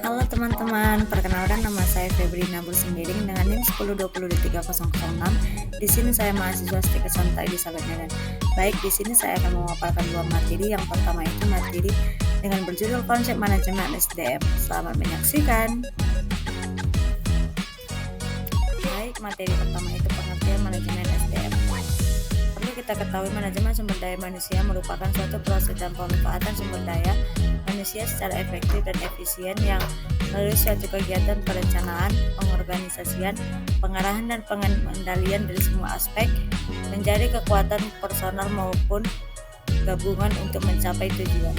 Halo teman-teman, perkenalkan nama saya Febrina Bursindiring dengan NIM 10203006. Di sini saya mahasiswa Stika Santai di Sahabat Medan. Baik, di sini saya akan memaparkan dua materi. Yang pertama itu materi dengan berjudul Konsep Manajemen SDM. Selamat menyaksikan. Baik, materi pertama itu pengertian manajemen SDM. Perlu kita ketahui manajemen sumber daya manusia merupakan suatu proses dan pemanfaatan sumber daya manusia secara efektif dan efisien yang melalui suatu kegiatan perencanaan, pengorganisasian, pengarahan dan pengendalian dari semua aspek menjadi kekuatan personal maupun gabungan untuk mencapai tujuan.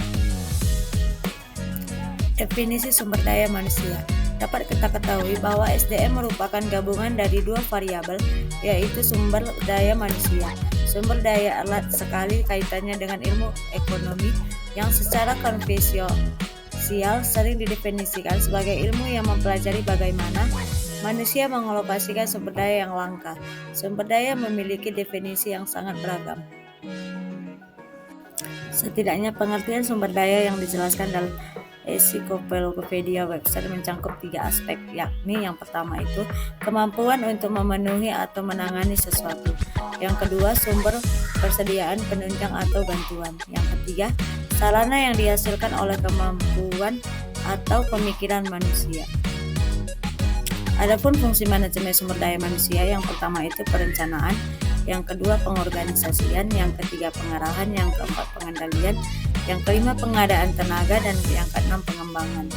Definisi sumber daya manusia. Dapat kita ketahui bahwa SDM merupakan gabungan dari dua variabel, yaitu sumber daya manusia. Sumber daya erat sekali kaitannya dengan ilmu ekonomi yang secara konvensional sering didefinisikan sebagai ilmu yang mempelajari bagaimana manusia mengalokasikan sumber daya yang langka. Sumber daya memiliki definisi yang sangat beragam. Setidaknya pengertian sumber daya yang dijelaskan dalam Ensiklopedia Webster mencangkup 3 aspek, yakni yang pertama itu kemampuan untuk memenuhi atau menangani sesuatu, yang kedua sumber persediaan penunjang atau bantuan, yang ketiga sarana yang dihasilkan oleh kemampuan atau pemikiran manusia. Adapun fungsi manajemen sumber daya manusia, yang pertama itu perencanaan, yang kedua pengorganisasian, yang ketiga pengarahan, yang keempat pengendalian, yang kelima pengadaan tenaga, dan yang keenam pengembangan.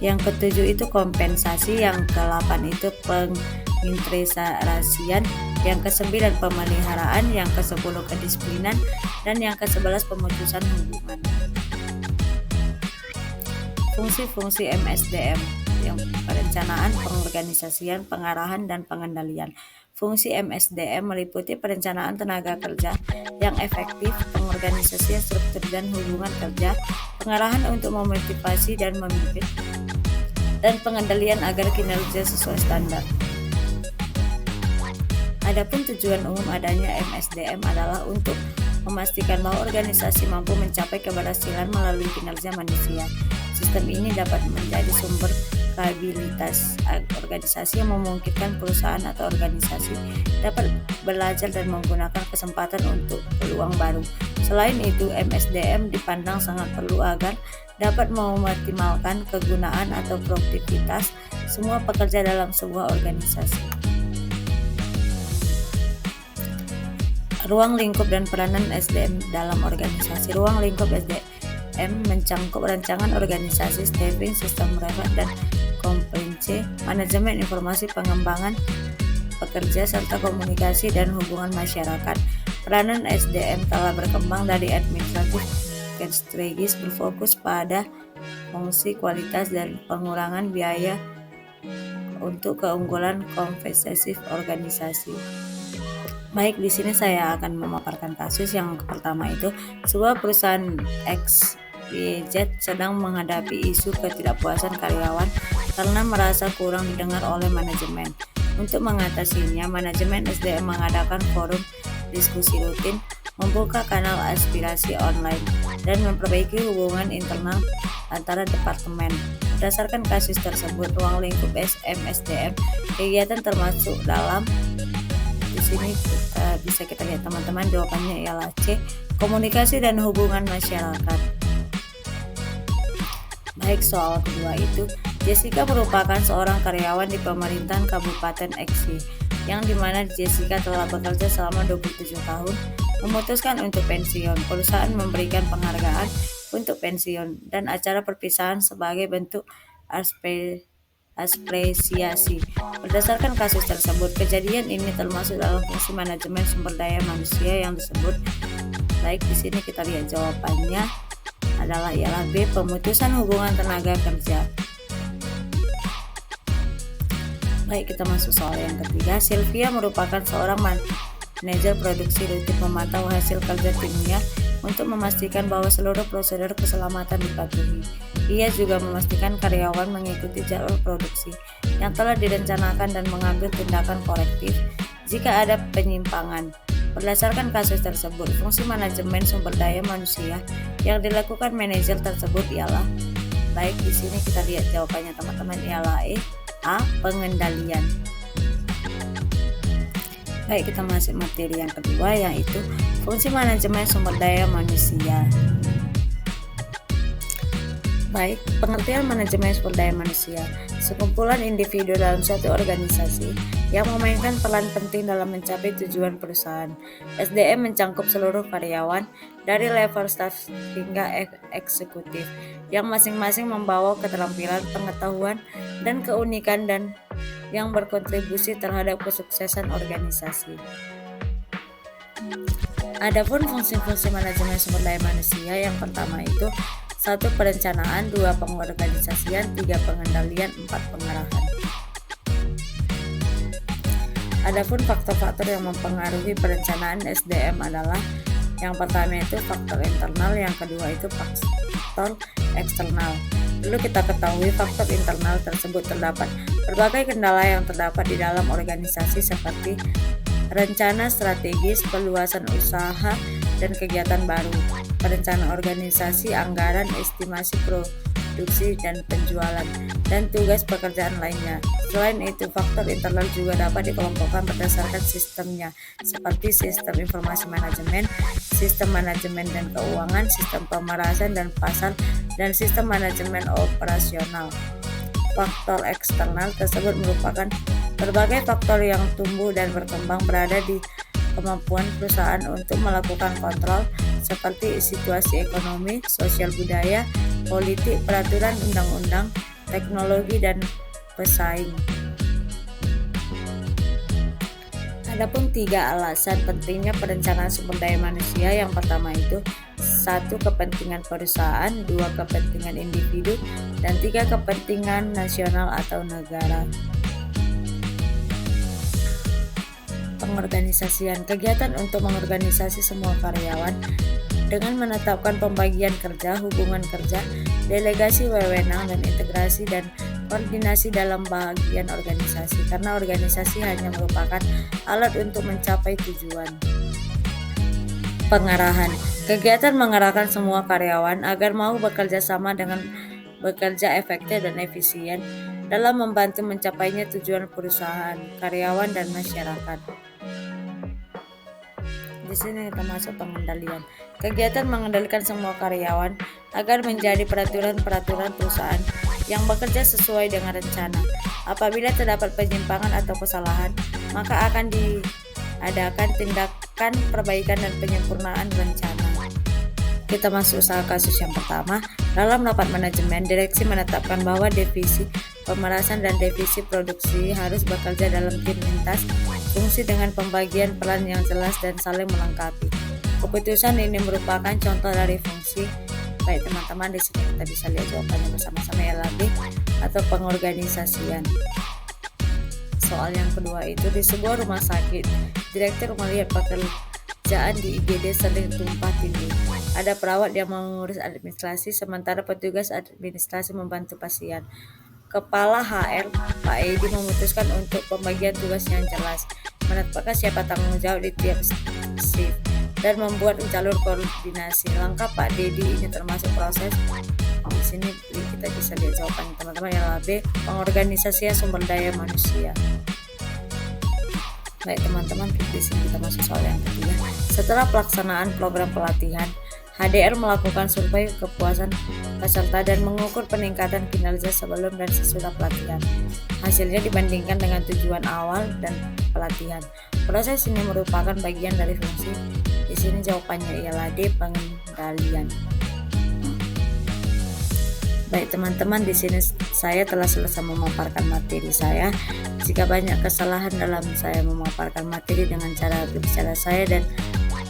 Yang ketujuh itu kompensasi, yang kedelapan itu pengintegrasian, yang kesembilan pemeliharaan, yang kesepuluh kedisiplinan, dan yang kesebelas pemutusan hubungan. Fungsi-fungsi MSDM, yang perencanaan, pengorganisasian, pengarahan, dan pengendalian. Fungsi MSDM meliputi perencanaan tenaga kerja yang efektif, pengorganisasian struktur dan hubungan kerja, pengarahan untuk memotivasi dan memimpin, dan pengendalian agar kinerja sesuai standar. Adapun tujuan umum adanya MSDM adalah untuk memastikan bahwa organisasi mampu mencapai keberhasilan melalui kinerja manusia. Sistem ini dapat menjadi sumber stabilitas organisasi yang memungkinkan perusahaan atau organisasi dapat belajar dan menggunakan kesempatan untuk peluang baru. Selain itu, MSDM dipandang sangat perlu agar dapat mengoptimalkan kegunaan atau produktivitas semua pekerja dalam sebuah organisasi. Ruang lingkup dan peranan SDM dalam organisasi. Ruang lingkup SDM mencangkup rancangan organisasi, staffing, sistem rekrut dan kompetensi, manajemen informasi, pengembangan pekerja, serta komunikasi dan hubungan masyarakat. Peranan SDM telah berkembang dari administratif ke strategis, berfokus pada fungsi, kualitas, dan pengurangan biaya untuk keunggulan kompetitif organisasi. Baik, di sini saya akan memaparkan kasus yang pertama itu sebuah perusahaan XYZ sedang menghadapi isu ketidakpuasan karyawan karena merasa kurang didengar oleh manajemen. Untuk mengatasinya, manajemen SDM mengadakan forum diskusi rutin, membuka kanal aspirasi online, dan memperbaiki hubungan internal antara departemen. Berdasarkan kasus tersebut, ruang lingkup MSDM kegiatan termasuk dalam. Di sini bisa kita lihat teman-teman, jawabannya ialah C, komunikasi dan hubungan masyarakat. Baik, soal kedua itu Jessica merupakan seorang karyawan di pemerintahan Kabupaten XY, yang dimana Jessica telah bekerja selama 27 tahun, memutuskan untuk pensiun. Perusahaan memberikan penghargaan untuk pensiun dan acara perpisahan sebagai bentuk apresiasi. Berdasarkan kasus tersebut, kejadian ini termasuk dalam fungsi manajemen sumber daya manusia yang disebut. Baik, di sini kita lihat jawabannya adalah ialah B, pemutusan hubungan tenaga kerja. Baik, kita masuk soal yang ketiga. Sylvia merupakan seorang manajer produksi rutin, memantau hasil kerja timnya untuk memastikan bahwa seluruh prosedur keselamatan dipatuhi. Ia juga memastikan karyawan mengikuti jadwal produksi yang telah direncanakan dan mengambil tindakan korektif jika ada penyimpangan. Berdasarkan kasus tersebut, fungsi manajemen sumber daya manusia yang dilakukan manajer tersebut ialah Baik, di sini kita lihat jawabannya teman-teman, ialah A. Pengendalian. Baik, kita masuk materi yang kedua, yaitu fungsi manajemen sumber daya manusia. Baik, pengertian manajemen sumber daya manusia, sekumpulan individu dalam suatu organisasi yang memainkan peran penting dalam mencapai tujuan perusahaan. SDM mencangkup seluruh karyawan dari level staff hingga eksekutif, yang masing-masing membawa keterampilan, pengetahuan, dan keunikan dan yang berkontribusi terhadap kesuksesan organisasi. Adapun fungsi-fungsi manajemen sumber daya manusia, yang pertama itu 1. Perencanaan, 2. Pengorganisasian, 3. Pengendalian, 4. Pengarahan. Adapun faktor-faktor yang mempengaruhi perencanaan SDM adalah yang pertama itu faktor internal, yang kedua itu faktor eksternal. Perlu kita ketahui faktor internal tersebut terdapat berbagai kendala yang terdapat di dalam organisasi seperti rencana strategis, peluasan usaha dan kegiatan baru, perencanaan organisasi, anggaran, estimasi produksi dan penjualan, dan tugas pekerjaan lainnya. Selain itu, faktor internal juga dapat dikelompokkan berdasarkan sistemnya, seperti sistem informasi manajemen, sistem manajemen dan keuangan, sistem pemerasan dan pasar, dan sistem manajemen operasional. Faktor eksternal tersebut merupakan berbagai faktor yang tumbuh dan berkembang berada di kemampuan perusahaan untuk melakukan kontrol, seperti situasi ekonomi, sosial budaya, politik, peraturan undang-undang, teknologi, dan pesaing. Adapun 3 alasan pentingnya perencanaan sumber daya manusia, yang pertama itu 1. Kepentingan perusahaan, 2. Kepentingan individu, dan 3. Kepentingan nasional atau negara. Pengorganisasian, kegiatan untuk mengorganisasi semua karyawan dengan menetapkan pembagian kerja, hubungan kerja, delegasi wewenang, dan integrasi dan koordinasi dalam bagian organisasi, karena organisasi hanya merupakan alat untuk mencapai tujuan. Pengarahan, kegiatan mengarahkan semua karyawan agar mau bekerja sama dengan bekerja efektif dan efisien dalam membantu mencapainya tujuan perusahaan, karyawan, dan masyarakat. Di sini kita masuk pengendalian. Kegiatan mengendalikan semua karyawan agar menjadi peraturan-peraturan perusahaan yang bekerja sesuai dengan rencana. Apabila terdapat penyimpangan atau kesalahan, maka akan diadakan tindakan perbaikan dan penyempurnaan rencana. Kita masuk usaha kasus yang pertama. Dalam rapat manajemen, direksi menetapkan bahwa divisi pemerasan dan divisi produksi harus bekerja dalam tim lintas fungsi dengan pembagian peran yang jelas dan saling melengkapi. Keputusan ini merupakan contoh dari fungsi. Baik teman-teman, di sini kita bisa lihat jawabannya bersama-sama, ialah B atau pengorganisasian. Soal yang kedua itu, di sebuah rumah sakit, direktur melihat pekerjaan di IGD sering tumpah tindih. Ada perawat yang mengurus administrasi, sementara petugas administrasi membantu pasien. Kepala HR, Pak Edi, memutuskan untuk pembagian tugas yang jelas, menetapkan siapa tanggung jawab di tiap shift, dan membuat jalur koordinasi. Langkah Pak Dedi ini termasuk proses. Di sini kita bisa lihat jawabannya teman-teman, yang B, pengorganisasian sumber daya manusia. Baik teman-teman, di sini kita masuk soal yang ketiga. Setelah pelaksanaan program pelatihan, HDR melakukan survei kepuasan peserta dan mengukur peningkatan kinerja sebelum dan sesudah pelatihan. Hasilnya dibandingkan dengan tujuan awal dan pelatihan. Proses ini merupakan bagian dari fungsi. Di sini jawabannya ialah D, pengendalian. Baik teman-teman, di sini saya telah selesai memaparkan materi saya. Jika banyak kesalahan dalam saya memaparkan materi dengan cara berbicara saya dan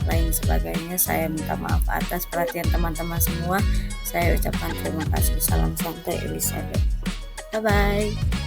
lain sebagainya, saya minta maaf atas perhatian teman-teman semua. Saya ucapkan terima kasih. Salam santai Elizabeth. Bye bye.